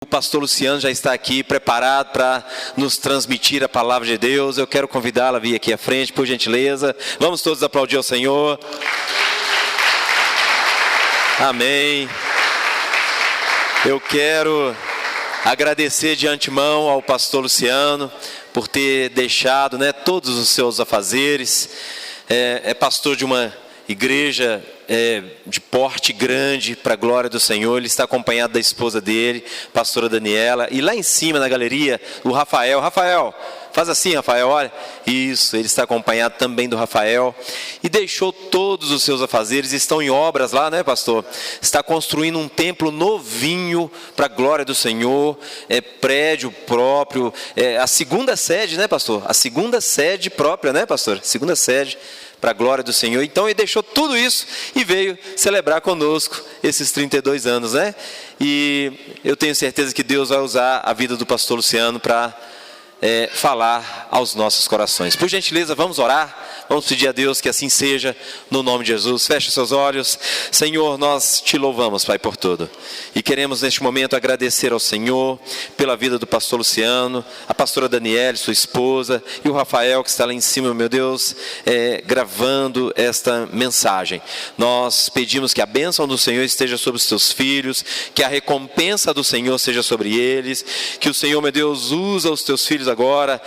O pastor Luciano já está aqui preparado para nos transmitir a palavra de Deus. Eu quero convidá-la a vir aqui à frente, por gentileza. Vamos todos aplaudir ao Senhor. Amém. Eu quero agradecer de antemão ao pastor Luciano por ter deixado, todos os seus afazeres. É pastor de uma igreja de porte grande, para a glória do Senhor. Ele está acompanhado da esposa dele, pastora Daniela, e lá em cima na galeria, o Rafael. Rafael, faz assim, Rafael, olha, isso, ele está acompanhado também do Rafael, e deixou todos os seus afazeres. Estão em obras lá, pastor? Está construindo um templo novinho, para a glória do Senhor, prédio próprio, a segunda sede, pastor? A segunda sede própria, pastor? Segunda sede, para a glória do Senhor. Então ele deixou tudo isso e veio celebrar conosco esses 32 anos, E eu tenho certeza que Deus vai usar a vida do pastor Luciano para falar aos nossos corações. Por gentileza, vamos orar. Vamos pedir a Deus que assim seja, no nome de Jesus. Feche seus olhos. Senhor, nós te louvamos, Pai, por tudo. E queremos neste momento agradecer ao Senhor pela vida do pastor Luciano, a pastora Daniela, sua esposa, e o Rafael que está lá em cima, meu Deus, gravando esta mensagem. Nós pedimos que a bênção do Senhor esteja sobre os teus filhos, que a recompensa do Senhor seja sobre eles, que o Senhor, meu Deus, usa os teus filhos agora,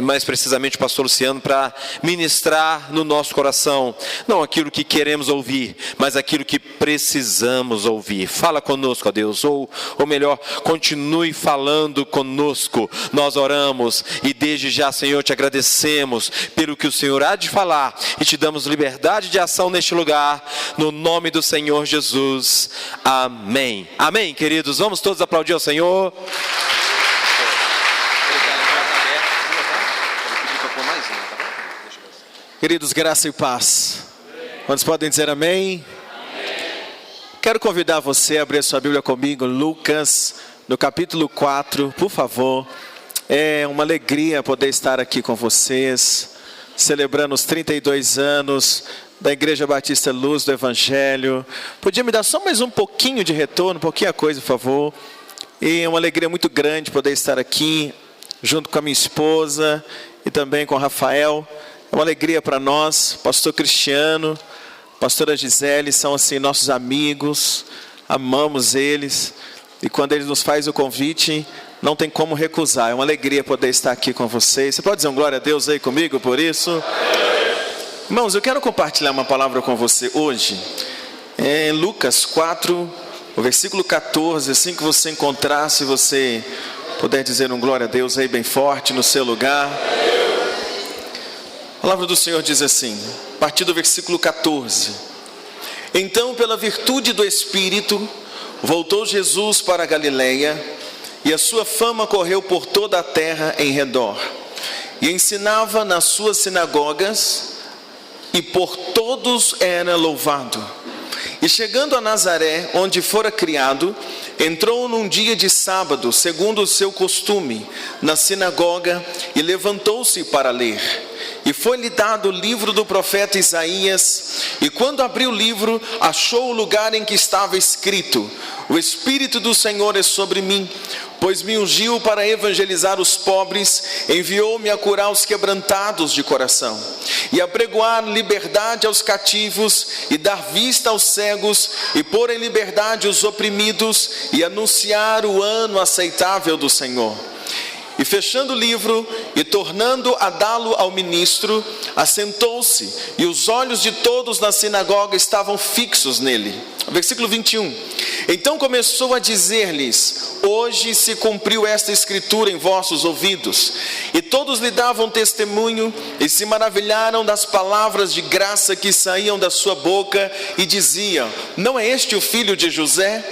mais precisamente o pastor Luciano, para ministrar no nosso coração, não aquilo que queremos ouvir, mas aquilo que precisamos ouvir. Fala conosco, ó Deus, ou melhor, continue falando conosco. Nós oramos e desde já, Senhor, te agradecemos pelo que o Senhor há de falar e te damos liberdade de ação neste lugar, no nome do Senhor Jesus. Amém. Amém, queridos. Vamos todos aplaudir ao Senhor. Queridos, graça e paz. Quantos podem dizer amém? Amém? Quero convidar você a abrir a sua Bíblia comigo, Lucas, no capítulo 4, por favor. É uma alegria poder estar aqui com vocês, celebrando os 32 anos da Igreja Batista Luz do Evangelho. Podia me dar só mais um pouquinho de retorno, um pouquinho a coisa, por favor. E é uma alegria muito grande poder estar aqui, junto com a minha esposa e também com o Rafael. É uma alegria para nós. Pastor Cristiano, pastora Gisele são assim nossos amigos, amamos eles, e quando eles nos fazem o convite, não tem como recusar. É uma alegria poder estar aqui com vocês. Você pode dizer um glória a Deus aí comigo por isso? Irmãos, eu quero compartilhar uma palavra com você hoje, em Lucas 4, o versículo 14, assim que você encontrar, se você puder dizer um glória a Deus aí bem forte no seu lugar. A palavra do Senhor diz assim, a partir do versículo 14: Então, pela virtude do Espírito, voltou Jesus para a Galileia, e a sua fama correu por toda a terra em redor, e ensinava nas suas sinagogas, e por todos era louvado. E chegando a Nazaré, onde fora criado, entrou num dia de sábado, segundo o seu costume, na sinagoga, e levantou-se para ler. E foi-lhe dado o livro do profeta Isaías, e quando abriu o livro, achou o lugar em que estava escrito: O Espírito do Senhor é sobre mim, pois me ungiu para evangelizar os pobres, enviou-me a curar os quebrantados de coração, e a pregoar liberdade aos cativos, e dar vista aos cegos, e pôr em liberdade os oprimidos, e anunciar o ano aceitável do Senhor. E fechando o livro, e tornando a dá-lo ao ministro, assentou-se, e os olhos de todos na sinagoga estavam fixos nele. Versículo 21. Então começou a dizer-lhes: Hoje se cumpriu esta escritura em vossos ouvidos. E todos lhe davam testemunho, e se maravilharam das palavras de graça que saíam da sua boca, e diziam: Não é este o filho de José?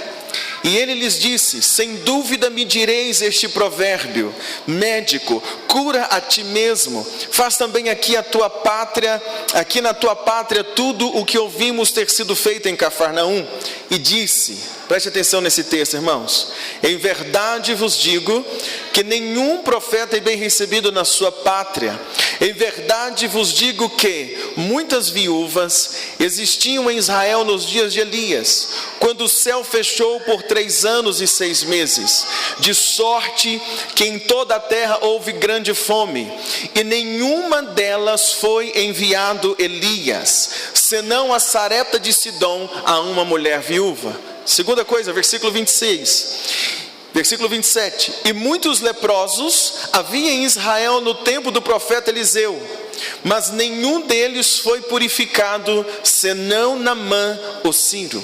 E ele lhes disse: Sem dúvida me direis este provérbio: Médico, cura a ti mesmo, faz também aqui na tua pátria tudo o que ouvimos ter sido feito em Cafarnaum. E disse, preste atenção nesse texto, irmãos: Em verdade vos digo que nenhum profeta é bem recebido na sua pátria. Em verdade vos digo que muitas viúvas existiam em Israel nos dias de Elias, quando o céu fechou por 3 anos e 6 meses, de sorte que em toda a terra houve grande fome, e nenhuma delas foi enviado Elias, senão a Sarepta de Sidom, a uma mulher viúva. Segunda coisa, versículo 26. Versículo 27, e muitos leprosos havia em Israel no tempo do profeta Eliseu, mas nenhum deles foi purificado, senão Naamã, o sírio.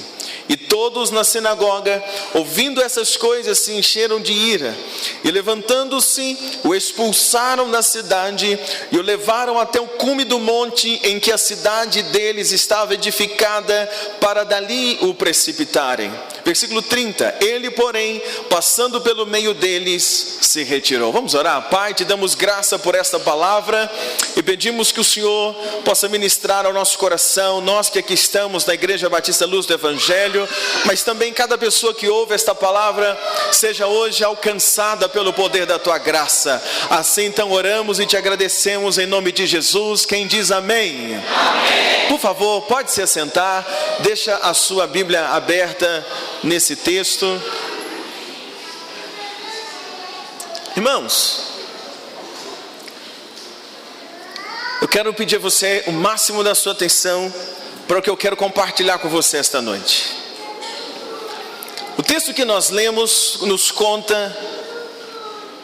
E todos na sinagoga, ouvindo essas coisas, se encheram de ira, e levantando-se, o expulsaram da cidade, e o levaram até o cume do monte, em que a cidade deles estava edificada, para dali o precipitarem. Versículo 30, ele porém, passando pelo meio deles, se retirou. Vamos orar? Pai, te damos graça por esta palavra, e pedimos que o Senhor possa ministrar ao nosso coração, nós que aqui estamos na Igreja Batista Luz do Evangelho, mas também cada pessoa que ouve esta palavra, seja hoje alcançada pelo poder da tua graça. Assim então oramos e te agradecemos em nome de Jesus. Quem diz amém? Amém. Por favor, pode se assentar, deixa a sua Bíblia aberta nesse texto. Irmãos, eu quero pedir a você o máximo da sua atenção para o que eu quero compartilhar com você esta noite. O texto que nós lemos nos conta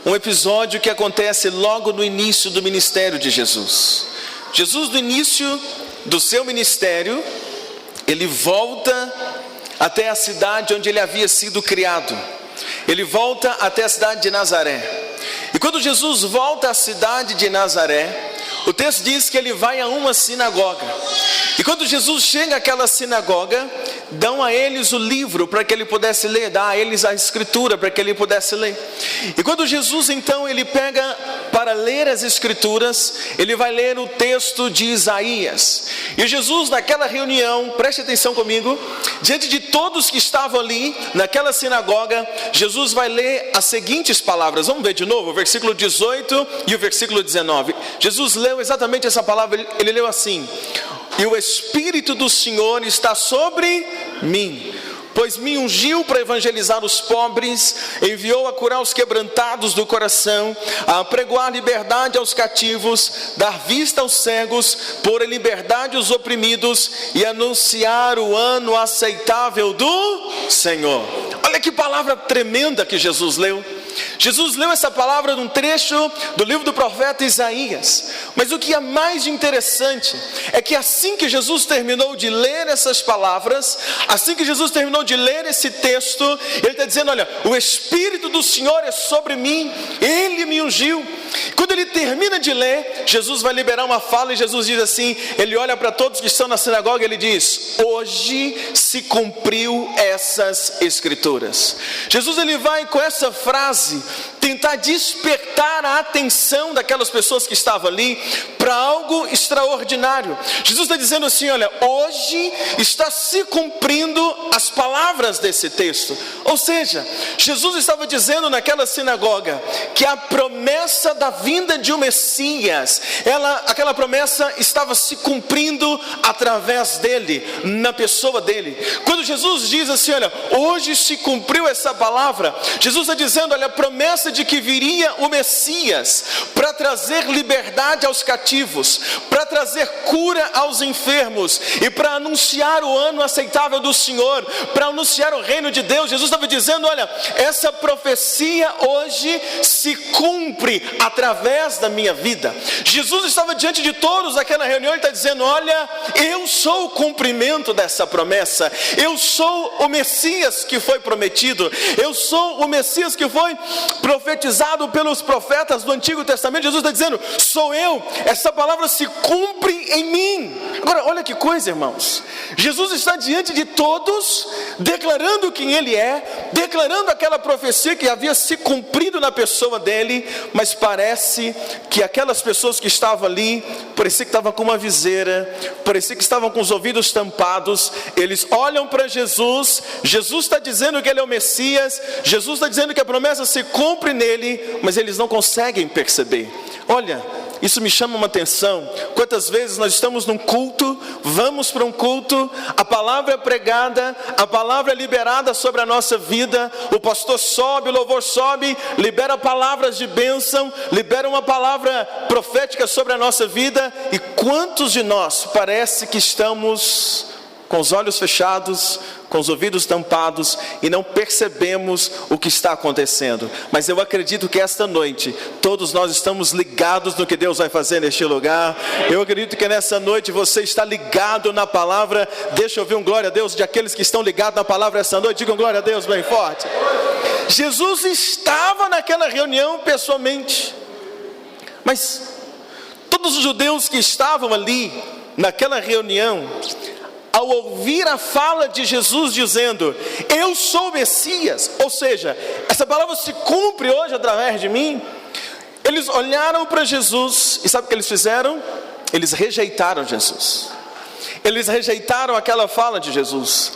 um episódio que acontece logo no início do ministério de Jesus. Jesus, no início do seu ministério, ele volta até a cidade onde ele havia sido criado. Ele volta até a cidade de Nazaré. E quando Jesus volta à cidade de Nazaré, o texto diz que ele vai a uma sinagoga. E quando Jesus chega àquela sinagoga, dão a eles o livro para que ele pudesse ler, dá a eles a escritura para que ele pudesse ler. E quando Jesus então ele pega para ler as escrituras, ele vai ler o texto de Isaías. E Jesus naquela reunião, preste atenção comigo, diante de todos que estavam ali naquela sinagoga, Jesus vai ler as seguintes palavras. Vamos ver de novo, o versículo 18 e o versículo 19. Jesus leu exatamente essa palavra, ele leu assim: e o Espírito do Senhor está sobre mim, pois me ungiu para evangelizar os pobres, enviou a curar os quebrantados do coração, a apregoar liberdade aos cativos, dar vista aos cegos, pôr em liberdade os oprimidos e anunciar o ano aceitável do Senhor. Olha que palavra tremenda que Jesus leu. Jesus leu essa palavra num trecho do livro do profeta Isaías. Mas o que é mais interessante é que assim que Jesus terminou de ler essas palavras, assim que Jesus terminou de ler esse texto, ele está dizendo: olha, o Espírito do Senhor é sobre mim, ele me ungiu. Quando ele termina de ler, Jesus vai liberar uma fala e Jesus diz assim, ele olha para todos que estão na sinagoga e ele diz: hoje se cumpriu essas escrituras. Jesus ele vai com essa frase tentar despertar a atenção daquelas pessoas que estavam ali para algo extraordinário. Jesus está dizendo assim: olha, hoje está se cumprindo as palavras desse texto. Ou seja, Jesus estava dizendo naquela sinagoga que a promessa da vinda de um Messias, aquela promessa estava se cumprindo através dele, na pessoa dele. Quando Jesus diz assim, olha, hoje se cumpriu essa palavra, Jesus está dizendo, olha, a promessa de que viria o Messias para trazer liberdade aos cativos, para trazer cura aos enfermos e para anunciar o ano aceitável do Senhor, para anunciar o reino de Deus. Jesus estava dizendo, olha, essa profecia hoje se cumpre através da minha vida. Jesus estava diante de todos naquela reunião e está dizendo, olha, eu sou o cumprimento dessa promessa, eu sou o Messias que foi prometido, eu sou o Messias que foi profetizado pelos profetas do Antigo Testamento. Jesus está dizendo, sou eu, essa palavra se cumpre em mim. Agora, olha que coisa, irmãos, Jesus está diante de todos, declarando quem ele é, declarando aquela profecia que havia se cumprido na pessoa dele, mas parece que aquelas pessoas que estavam ali, parecia que estavam com uma viseira, parecia que estavam com os ouvidos tampados. Eles olham para Jesus, Jesus está dizendo que ele é o Messias, Jesus está dizendo que a promessa se cumpre nele, mas eles não conseguem perceber. Olha, isso me chama uma atenção. Quantas vezes nós estamos num culto, vamos para um culto, a palavra é pregada, a palavra é liberada sobre a nossa vida, o pastor sobe, o louvor sobe, libera palavras de bênção, libera uma palavra profética sobre a nossa vida, e quantos de nós parece que estamos com os olhos fechados, com os ouvidos tampados e não percebemos o que está acontecendo? Mas eu acredito que esta noite todos nós estamos ligados no que Deus vai fazer neste lugar. Eu acredito que nessa noite você está ligado na palavra. Deixa eu ouvir um glória a Deus de aqueles que estão ligados na palavra essa noite. Digam glória a Deus bem forte. Jesus estava naquela reunião pessoalmente, mas todos os judeus que estavam ali naquela reunião, ao ouvir a fala de Jesus dizendo, eu sou o Messias, ou seja, essa palavra se cumpre hoje através de mim, eles olharam para Jesus, e sabe o que eles fizeram? Eles rejeitaram Jesus, eles rejeitaram aquela fala de Jesus.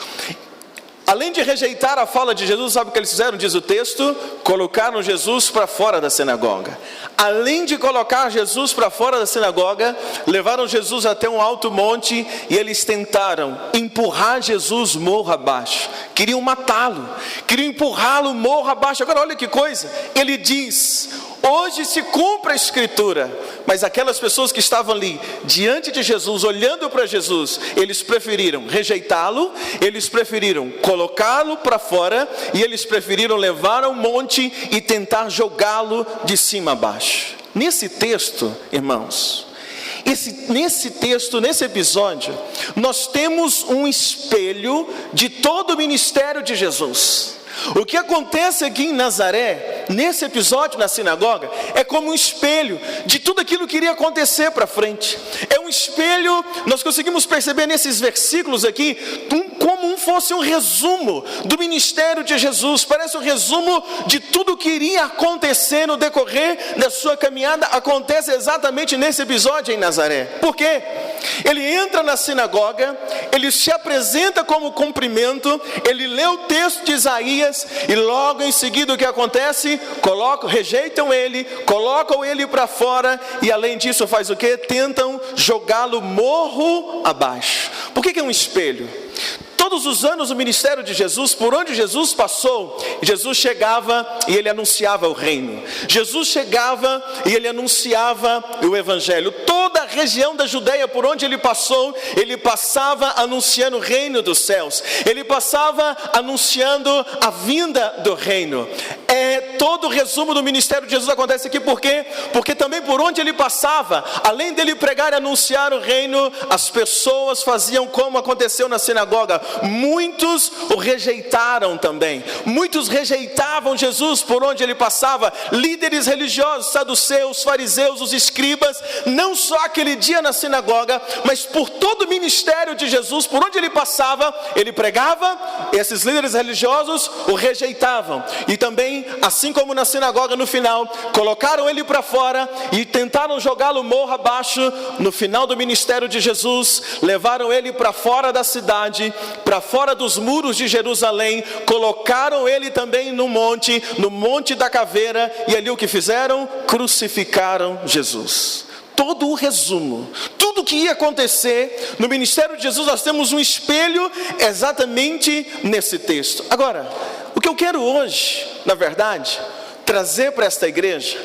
Além de rejeitar a fala de Jesus, sabe o que eles fizeram? Diz o texto, colocaram Jesus para fora da sinagoga. Além de colocar Jesus para fora da sinagoga, levaram Jesus até um alto monte e eles tentaram empurrar Jesus morro abaixo. Queriam matá-lo, queriam empurrá-lo morro abaixo. Agora olha que coisa, ele diz, hoje se cumpre a escritura. Mas aquelas pessoas que estavam ali, diante de Jesus, olhando para Jesus, eles preferiram rejeitá-lo, eles preferiram colocá-lo para fora, e eles preferiram levar ao monte e tentar jogá-lo de cima a baixo. Nesse texto, irmãos, nesse episódio, nós temos um espelho de todo o ministério de Jesus. O que acontece aqui em Nazaré, nesse episódio na sinagoga, é como um espelho de tudo aquilo que iria acontecer para frente. É um espelho, nós conseguimos perceber nesses versículos aqui, como fosse um resumo do ministério de Jesus. Parece um resumo de tudo que iria acontecer no decorrer da sua caminhada. Acontece exatamente nesse episódio em Nazaré. Por quê? Ele entra na sinagoga, ele se apresenta como cumprimento, ele lê o texto de Isaías, e logo em seguida o que acontece? Rejeitam ele, colocam ele para fora, e além disso faz o quê? Tentam jogá-lo morro abaixo. Por que é um espelho? Todos os anos o ministério de Jesus, por onde Jesus passou, Jesus chegava e ele anunciava o reino. Jesus chegava e ele anunciava o evangelho. Toda a região da Judeia por onde ele passou, ele passava anunciando o reino dos céus. Ele passava anunciando a vinda do reino. Todo o resumo do ministério de Jesus acontece aqui. Por quê? Porque também por onde ele passava, além dele pregar e anunciar o reino, as pessoas faziam como aconteceu na sinagoga. Muitos o rejeitaram também. Muitos rejeitavam Jesus por onde ele passava. Líderes religiosos, saduceus, fariseus, os escribas, não só aquele dia na sinagoga, mas por todo o ministério de Jesus, por onde ele passava, ele pregava, e esses líderes religiosos o rejeitavam. E também, assim como na sinagoga no final, colocaram ele para fora e tentaram jogá-lo morro abaixo. No final do ministério de Jesus, levaram ele para fora da cidade, para fora dos muros de Jerusalém, colocaram ele também no monte da caveira, e ali o que fizeram? Crucificaram Jesus. Todo o resumo, tudo o que ia acontecer no ministério de Jesus, nós temos um espelho exatamente nesse texto. Agora, o que eu quero hoje, na verdade, trazer para esta igreja,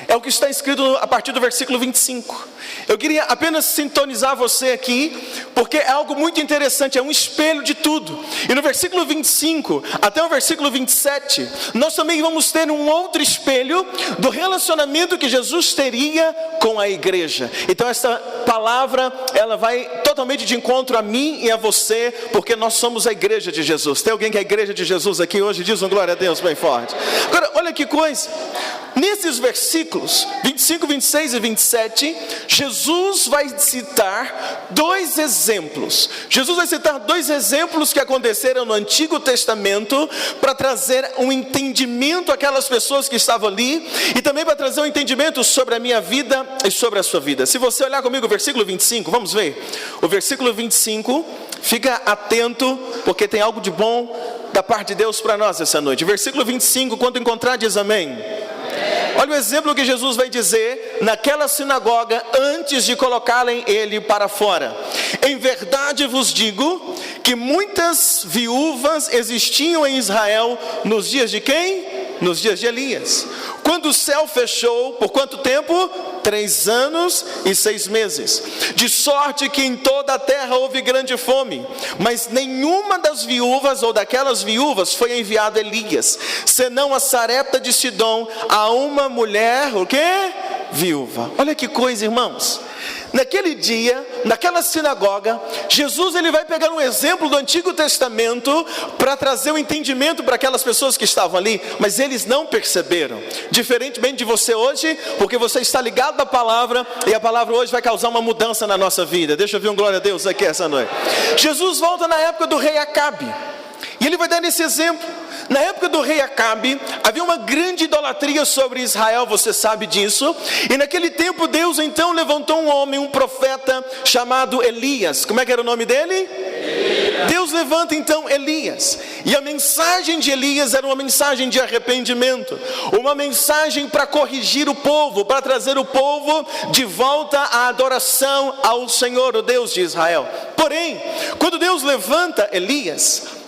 é o que está escrito a partir do versículo 25. Eu queria apenas sintonizar você aqui, porque é algo muito interessante, é um espelho de tudo. E no versículo 25 até o versículo 27, nós também vamos ter um outro espelho do relacionamento que Jesus teria com a igreja. Então essa palavra, ela vai totalmente de encontro a mim e a você, porque nós somos a igreja de Jesus. Tem alguém que é a igreja de Jesus aqui hoje? Diz um glória a Deus bem forte. Agora, olha que coisa. Nesses versículos 25, 26 e 27, Jesus vai citar dois exemplos. Jesus vai citar dois exemplos que aconteceram no Antigo Testamento, para trazer um entendimento àquelas pessoas que estavam ali, e também para trazer um entendimento sobre a minha vida e sobre a sua vida. Se você olhar comigo o versículo 25, vamos ver. O versículo 25, fica atento, porque tem algo de bom da parte de Deus para nós essa noite. Versículo 25, quando encontrar, diz amém. Olha o exemplo que Jesus vai dizer naquela sinagoga antes de colocarem ele para fora. Em verdade vos digo que muitas viúvas existiam em Israel nos dias de quem? Nos dias de Elias. Quando o céu fechou, por quanto tempo? 3 anos e 6 meses. De sorte que em toda a terra houve grande fome. Mas nenhuma das viúvas ou daquelas viúvas foi enviado Elias, senão a Sarepta de Sidom, a uma mulher, o quê? Viúva. Olha que coisa, irmãos. Naquele dia, naquela sinagoga, Jesus ele vai pegar um exemplo do Antigo Testamento para trazer um entendimento para aquelas pessoas que estavam ali, mas eles não perceberam. Diferentemente de você hoje, porque você está ligado na palavra, e a palavra hoje vai causar uma mudança na nossa vida. Deixa eu ver um glória a Deus aqui essa noite. Jesus volta na época do rei Acabe, e ele vai dar esse exemplo. Na época do rei Acabe, havia uma grande idolatria sobre Israel, você sabe disso. E naquele tempo Deus então levantou um homem, um profeta chamado Elias. Como é que era o nome dele? Elias. Deus levanta então Elias. E a mensagem de Elias era uma mensagem de arrependimento. Uma mensagem para corrigir o povo, para trazer o povo de volta à adoração ao Senhor, o Deus de Israel. Porém, quando Deus levanta Elias,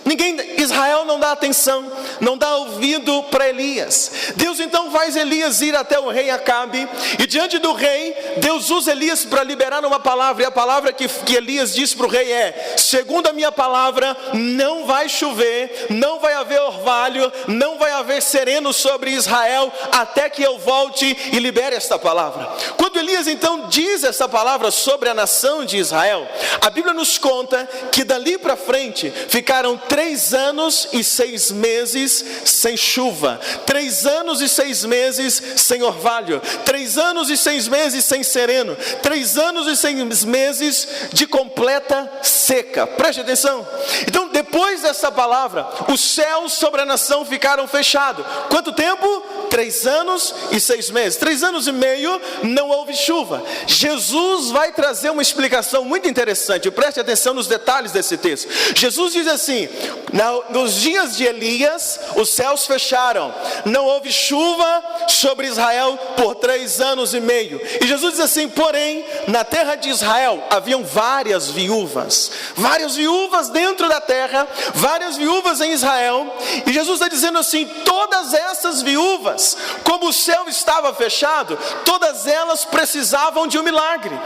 Israel não dá atenção, não dá ouvido para Elias. Deus então faz Elias ir até o rei Acabe, e diante do rei, Deus usa Elias para liberar uma palavra, e a palavra que Elias diz para o rei é: segundo a minha palavra, não vai chover, não vai haver orvalho, não vai haver sereno sobre Israel, até que eu volte e libere esta palavra. Quando Elias então diz essa palavra sobre a nação de Israel, a Bíblia nos conta que dali para frente ficaram 3 anos e 6 meses sem chuva, 3 anos e 6 meses sem orvalho, 3 anos e 6 meses sem sereno, 3 anos e 6 meses de completa seca. Preste atenção. Então, depois dessa palavra, os céus sobre a nação ficaram fechados. Quanto tempo? 3 anos e 6 meses. 3 anos e meio não houve chuva. Jesus vai trazer uma explicação muito interessante. Preste atenção nos detalhes desse texto. Jesus diz assim: nos dias de Elias, os céus fecharam, não houve chuva sobre Israel por 3 anos e meio. E Jesus diz assim: porém, na terra de Israel haviam várias viúvas dentro da terra, várias viúvas em Israel. E Jesus está dizendo assim: todas essas viúvas, como o céu estava fechado, todas elas precisavam de um milagre,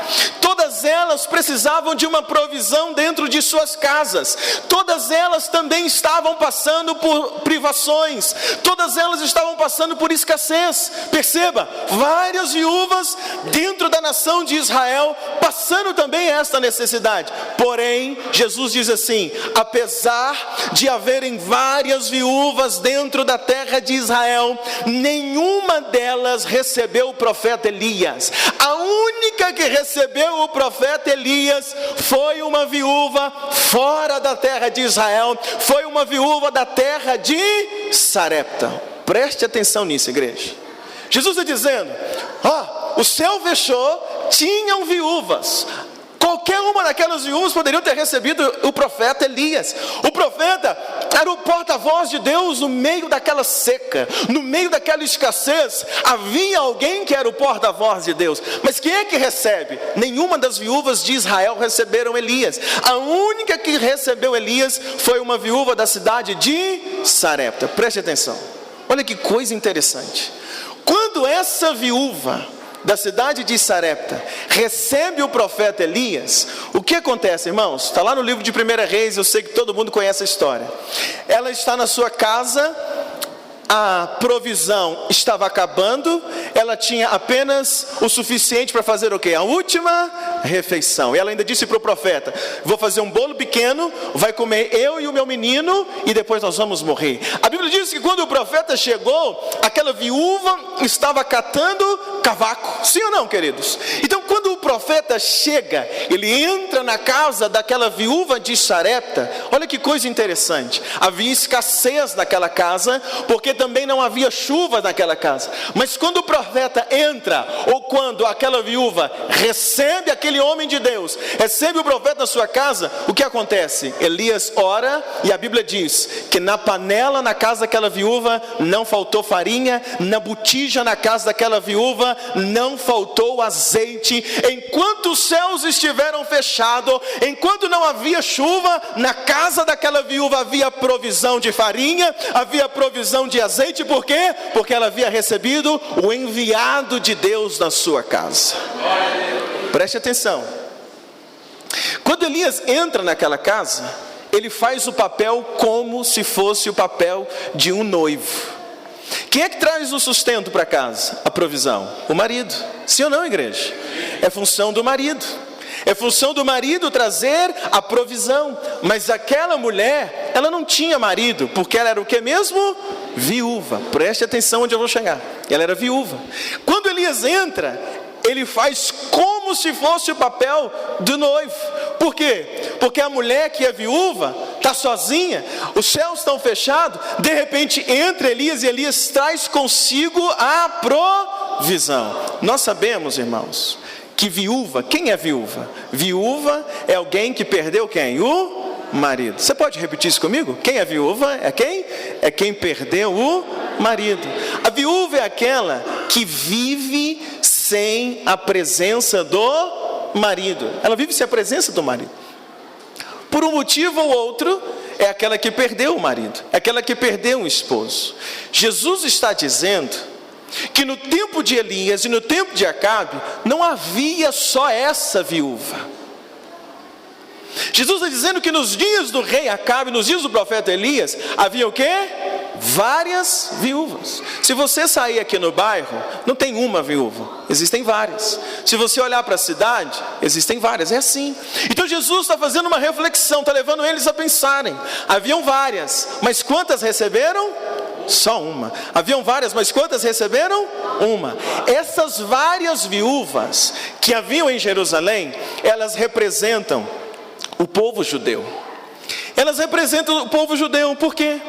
todas elas precisavam de uma provisão dentro de suas casas, todas elas também estavam passando por privações, todas elas estavam passando por escassez. Perceba, várias viúvas dentro da nação de Israel passando também esta necessidade. Porém, Jesus diz assim: apesar de haverem várias viúvas dentro da terra de Israel, nenhuma delas recebeu o profeta Elias. A única que recebeu o profeta Elias foi uma viúva fora da terra de Israel, foi uma viúva da terra de Sarepta. Preste atenção nisso, igreja. Jesus está dizendo: o céu fechou, tinham viúvas. Qualquer uma daquelas viúvas poderiam ter recebido o profeta Elias. O profeta era o porta-voz de Deus no meio daquela seca, no meio daquela escassez. Havia alguém que era o porta-voz de Deus. Mas quem é que recebe? Nenhuma das viúvas de Israel receberam Elias. A única que recebeu Elias foi uma viúva da cidade de Sarepta. Preste atenção. Olha que coisa interessante. Quando essa viúva da cidade de Sarepta recebe o profeta Elias, o que acontece, irmãos? Está lá no livro de 1 Reis, eu sei que todo mundo conhece a história. Ela está na sua casa, a provisão estava acabando, ela tinha apenas o suficiente para fazer o quê? A última refeição. E ela ainda disse para o profeta: vou fazer um bolo pequeno, vai comer eu e o meu menino, e depois nós vamos morrer. A Bíblia diz que quando o profeta chegou, aquela viúva estava catando cavaco. Sim ou não, queridos? Então, quando o profeta chega, ele entra na casa daquela viúva de Sarepta. Olha que coisa interessante, havia escassez naquela casa, porque também não havia chuva naquela casa. Mas quando o profeta entra, ou quando aquela viúva recebe aquele homem de Deus, recebe o profeta na sua casa, o que acontece? Elias ora, e a Bíblia diz que na panela na casa daquela viúva não faltou farinha, na botija na casa daquela viúva não faltou azeite. Enquanto os céus estiveram fechados, enquanto não havia chuva, na casa daquela viúva havia provisão de farinha, havia provisão de azeite. Por quê? Porque ela havia recebido o enviado de Deus na sua casa. Preste atenção. Quando Elias entra naquela casa, ele faz o papel como se fosse o papel de um noivo. Quem é que traz o sustento para casa? A provisão? O marido. Sim ou não, igreja? É função do marido. É função do marido trazer a provisão. Mas aquela mulher, ela não tinha marido, porque ela era o que mesmo? Viúva. Preste atenção onde eu vou chegar. Ela era viúva. Quando Elias entra, ele faz como se fosse o papel do noivo. Por quê? Porque a mulher que é viúva está sozinha, os céus estão fechados, de repente entra Elias e Elias traz consigo a provisão. Nós sabemos, irmãos, que viúva, quem é viúva? Viúva é alguém que perdeu quem? O marido. Você pode repetir isso comigo? Quem é viúva é quem? É quem perdeu o marido. A viúva é aquela que vive sem a presença do marido. Ela vive sem a presença do marido. Por um motivo ou outro, é aquela que perdeu o marido, é aquela que perdeu um esposo. Jesus está dizendo que no tempo de Elias e no tempo de Acabe, não havia só essa viúva. Jesus está dizendo que nos dias do rei Acabe, nos dias do profeta Elias, havia o quê? Várias viúvas. Se você sair aqui no bairro, não tem uma viúva, existem várias. Se você olhar para a cidade, existem várias, é assim. Então Jesus está fazendo uma reflexão, está levando eles a pensarem. Haviam várias, mas quantas receberam? Só uma. Haviam várias, mas quantas receberam? Uma. Essas várias viúvas que haviam em Jerusalém, elas representam o povo judeu. Elas representam o povo judeu, por quê?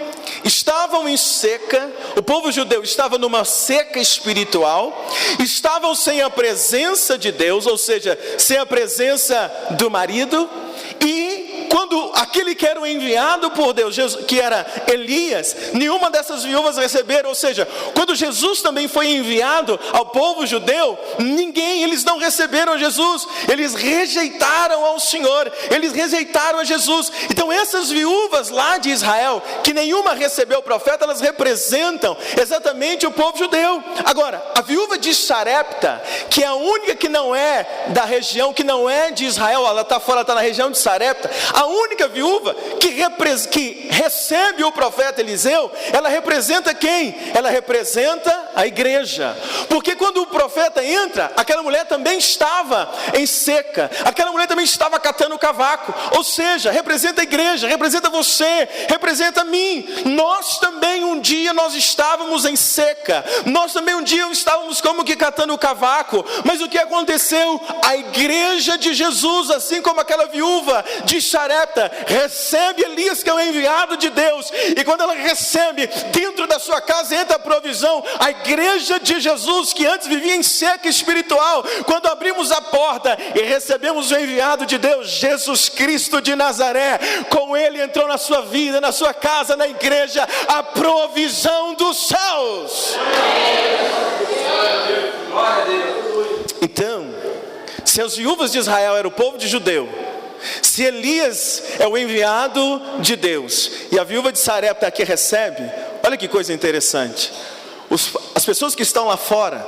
Estavam em seca, o povo judeu estava numa seca espiritual, estavam sem a presença de Deus, ou seja, sem a presença do marido, e quando aquele que era o enviado por Deus, que era Elias, nenhuma dessas viúvas receberam, ou seja, quando Jesus também foi enviado ao povo judeu, eles não receberam Jesus, eles rejeitaram ao Senhor, eles rejeitaram a Jesus. Então essas viúvas lá de Israel, que nenhuma recebeu o profeta, elas representam exatamente o povo judeu. Agora, a viúva de Sarepta, que é a única que não é da região, que não é de Israel, ela está fora, está na região de Sarepta, a única viúva que recebe o profeta Eliseu, ela representa quem? Ela representa a igreja. Porque quando o profeta entra, aquela mulher também estava em seca, aquela mulher também estava catando o cavaco, ou seja, representa a igreja, representa você, representa a mim. Nós também um dia nós estávamos em seca, nós também um dia estávamos como que catando o cavaco, mas o que aconteceu? A igreja de Jesus, assim como aquela viúva de Sarepta, recebe Elias, que é o enviado de Deus, e quando ela recebe, dentro da sua casa entra a provisão. A igreja de Jesus, que antes vivia em seca espiritual, quando abrimos a porta e recebemos o enviado de Deus, Jesus Cristo de Nazaré, com ele entrou na sua vida, na sua casa, na igreja, a provisão dos céus. Então, se as viúvas de Israel eram o povo de judeu, se Elias é o enviado de Deus, e a viúva de Sarepta aqui recebe, olha que coisa interessante. As pessoas que estão lá fora,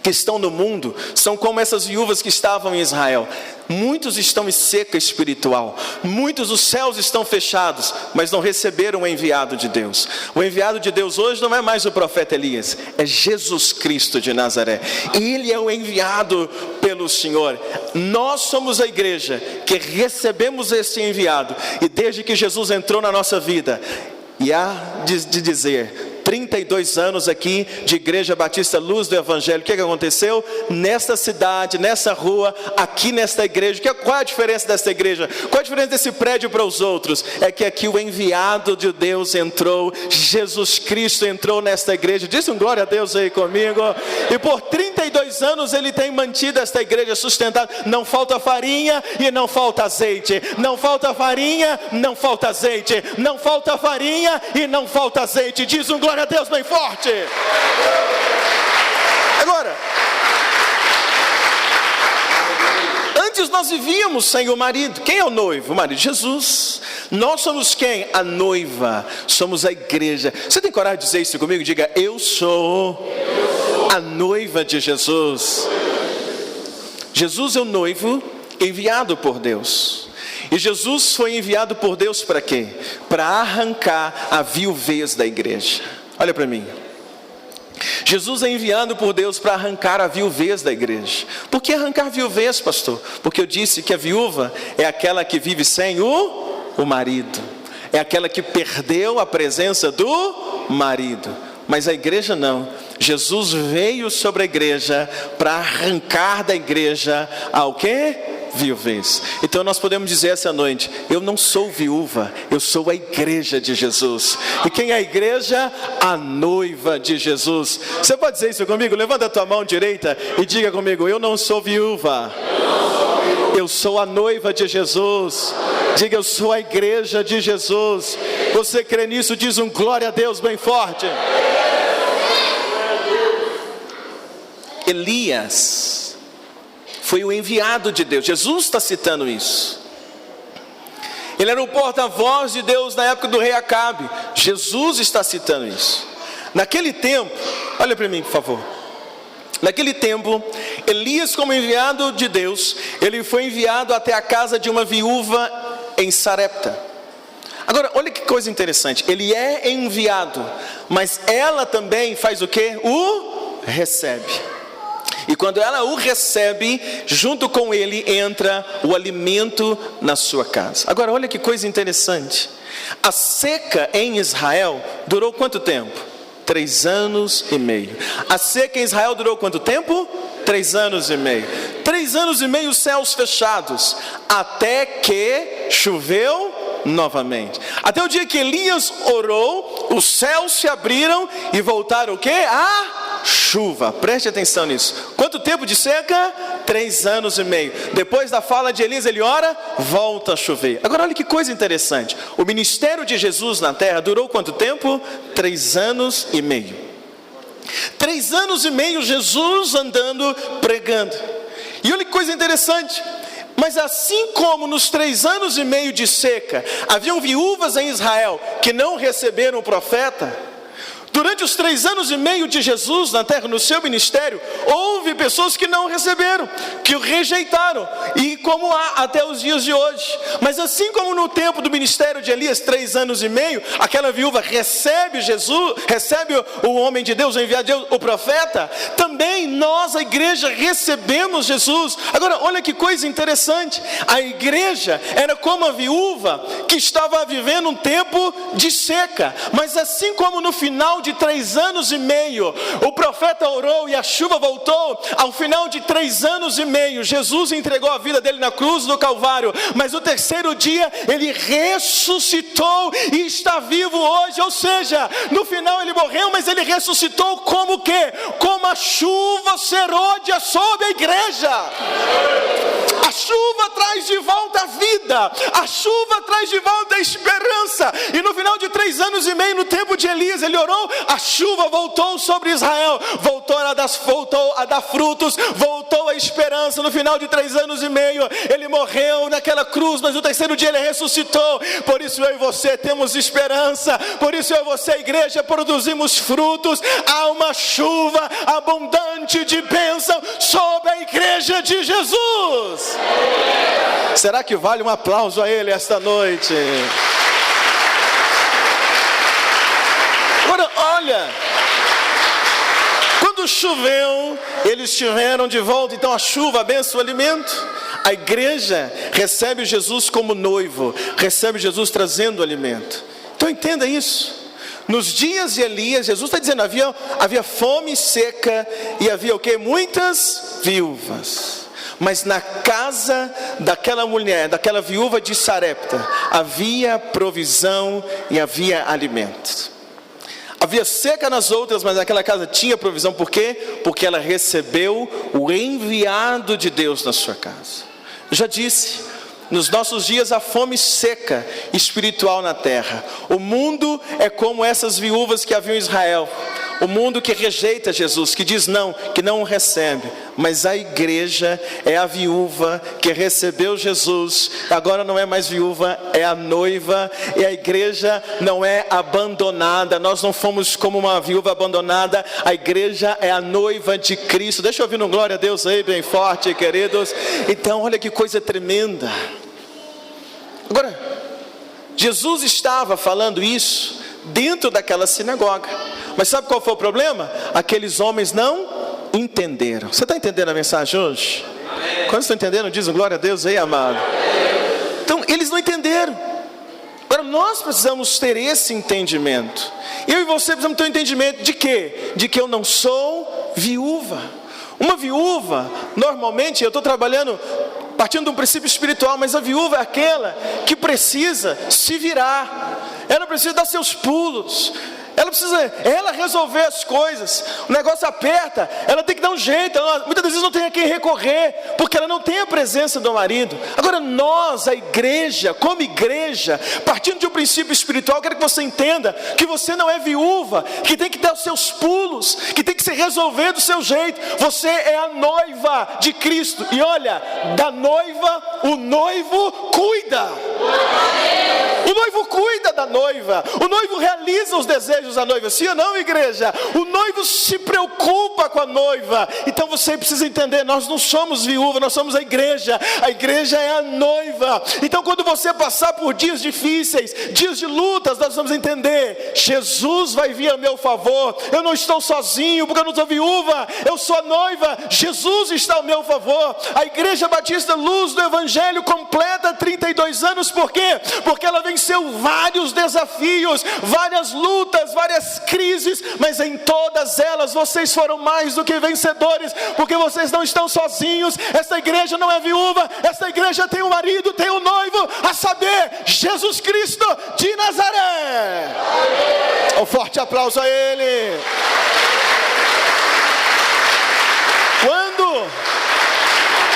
que estão no mundo, são como essas viúvas que estavam em Israel. Muitos estão em seca espiritual, muitos os céus estão fechados, mas não receberam o enviado de Deus. O enviado de Deus hoje não é mais o profeta Elias, é Jesus Cristo de Nazaré. Ele é o enviado pelo Senhor. Nós somos a igreja que recebemos esse enviado, e desde que Jesus entrou na nossa vida, e há de dizer, 32 anos aqui de Igreja Batista Luz do Evangelho. O que aconteceu? Nesta cidade, nessa rua, aqui nesta igreja, qual é a diferença desta igreja? Qual a diferença desse prédio para os outros? É que aqui o enviado de Deus entrou, Jesus Cristo entrou nesta igreja. Diz um glória a Deus aí comigo. E por 32 anos ele tem mantido esta igreja sustentada. Não falta farinha e não falta azeite. Não falta farinha, não falta azeite. Não falta farinha e não falta azeite. Diz um glória a Deus bem forte. Agora, antes nós vivíamos sem o marido. Quem é o noivo? O marido, Jesus. Nós somos quem? A noiva. Somos a igreja. Você tem coragem de dizer isso comigo? Diga, eu sou a noiva de Jesus. Jesus é o noivo enviado por Deus. E Jesus foi enviado por Deus para quê? Para arrancar a viuvez da igreja. Olha para mim. Jesus é enviado por Deus para arrancar a viuvez da igreja. Por que arrancar viuvez, pastor? Porque eu disse que a viúva é aquela que vive sem o marido. É aquela que perdeu a presença do marido. Mas a igreja não. Jesus veio sobre a igreja para arrancar da igreja ao quê? Viuvez. Então nós podemos dizer essa noite, eu não sou viúva, eu sou a igreja de Jesus. E quem é a igreja? A noiva de Jesus. Você pode dizer isso comigo? Levanta a tua mão direita e diga comigo, eu não sou viúva, eu sou a noiva de Jesus. Diga, eu sou a igreja de Jesus. Você crê nisso? Diz um glória a Deus bem forte. Elias foi o enviado de Deus. Jesus está citando isso. Ele era o porta-voz de Deus na época do rei Acabe. Jesus está citando isso. Naquele tempo, olha para mim por favor. Naquele tempo, Elias, como enviado de Deus, ele foi enviado até a casa de uma viúva em Sarepta. Agora, olha que coisa interessante. Ele é enviado, mas ela também faz o quê? O recebe. E quando ela o recebe, junto com ele entra o alimento na sua casa. Agora, olha que coisa interessante. A seca em Israel durou quanto tempo? 3 anos e meio. A seca em Israel durou quanto tempo? 3 anos e meio. 3 anos e meio, céus fechados, até que choveu novamente. Até o dia que Elias orou, os céus se abriram e voltaram o quê? A chuva. Preste atenção nisso. Quanto tempo de seca? 3 anos e meio. Depois da fala de Elias, ele ora, volta a chover. Agora olha que coisa interessante. O ministério de Jesus na terra durou quanto tempo? 3 anos e meio. 3 anos e meio Jesus andando, pregando. E olha que coisa interessante. Mas assim como nos 3 anos e meio de seca, haviam viúvas em Israel que não receberam o profeta, durante os 3 anos e meio de Jesus na terra, no seu ministério, houve pessoas que não receberam, que o rejeitaram, e como há até os dias de hoje. Mas assim como no tempo do ministério de Elias, 3 anos e meio, aquela viúva recebe Jesus, recebe o homem de Deus, o enviado de Deus, o profeta, também nós, a igreja, recebemos Jesus. Agora, olha que coisa interessante, a igreja era como a viúva que estava vivendo um tempo de seca, mas assim como no final de 3 anos e meio, o profeta orou e a chuva voltou, ao final de 3 anos e meio, Jesus entregou a vida dele na cruz do Calvário, mas no 3º dia, ele ressuscitou e está vivo hoje, ou seja, no final ele morreu, mas ele ressuscitou como o quê? Como a chuva serôdia sobre a igreja. A chuva traz de volta a vida, a chuva traz de volta a esperança, e no final de 3 anos e meio, no tempo de Elias, ele orou, a chuva voltou sobre Israel, voltou a dar frutos, voltou a esperança. No final de 3 anos e meio, ele morreu naquela cruz, mas no 3º dia ele ressuscitou. Por isso eu e você temos esperança, por isso eu e você, a igreja, produzimos frutos. Há uma chuva abundante de bênção sobre a igreja de Jesus. Será que vale um aplauso a ele esta noite? Agora, olha, quando choveu, eles tiveram de volta, então a chuva, a bênção, o alimento. A igreja recebe Jesus como noivo, recebe Jesus trazendo o alimento. Então entenda isso. Nos dias de Elias, Jesus está dizendo, havia fome seca e havia o quê? Muitas viúvas. Mas na casa daquela mulher, daquela viúva de Sarepta, havia provisão e havia alimento. Havia seca nas outras, mas naquela casa tinha provisão. Por quê? Porque ela recebeu o enviado de Deus na sua casa. Eu já disse, nos nossos dias há fome seca espiritual na terra. O mundo é como essas viúvas que haviam em Israel. O mundo que rejeita Jesus, que diz não, que não o recebe. Mas a igreja é a viúva que recebeu Jesus. Agora não é mais viúva, é a noiva. E a igreja não é abandonada. Nós não fomos como uma viúva abandonada. A igreja é a noiva de Cristo. Deixa eu ouvir um glória a Deus aí bem forte, queridos. Então olha que coisa tremenda. Agora, Jesus estava falando isso dentro daquela sinagoga. Mas sabe qual foi o problema? Aqueles homens não entenderam. Você está entendendo a mensagem hoje? Quando estão entendendo, dizem glória a Deus aí, amado. Então, eles não entenderam. Agora, nós precisamos ter esse entendimento. Eu e você precisamos ter um entendimento de quê? De que eu não sou viúva. Uma viúva, normalmente, eu estou trabalhando partindo de um princípio espiritual, mas a viúva é aquela que precisa se virar. Ela precisa dar seus pulos. Ela resolver as coisas. O negócio aperta, ela tem que dar um jeito. Ela, muitas vezes não tem a quem recorrer, porque ela não tem a presença do marido. Agora nós, a igreja, como igreja, partindo de um princípio espiritual, eu quero que você entenda que você não é viúva, que tem que dar os seus pulos, que tem que se resolver do seu jeito. Você é a noiva de Cristo. E olha, da noiva o noivo cuida. O noivo cuida da noiva. O noivo realiza os desejos da noiva. Sim ou não, igreja? O noivo se preocupa com a noiva. Então você precisa entender, nós não somos viúva, nós somos a igreja. A igreja é a noiva. Então quando você passar por dias difíceis, dias de lutas, nós vamos entender, Jesus vai vir a meu favor. Eu não estou sozinho, porque eu não sou viúva, eu sou a noiva. Jesus está ao meu favor. A Igreja Batista Luz do Evangelho completa 32 anos. Por quê? Porque ela venceu vários desafios, várias lutas, várias crises, mas em todas elas vocês foram mais do que vencedores, porque vocês não estão sozinhos. Esta igreja não é viúva, esta igreja tem um marido, tem um noivo, a saber, Jesus Cristo de Nazaré. Um forte aplauso a Ele.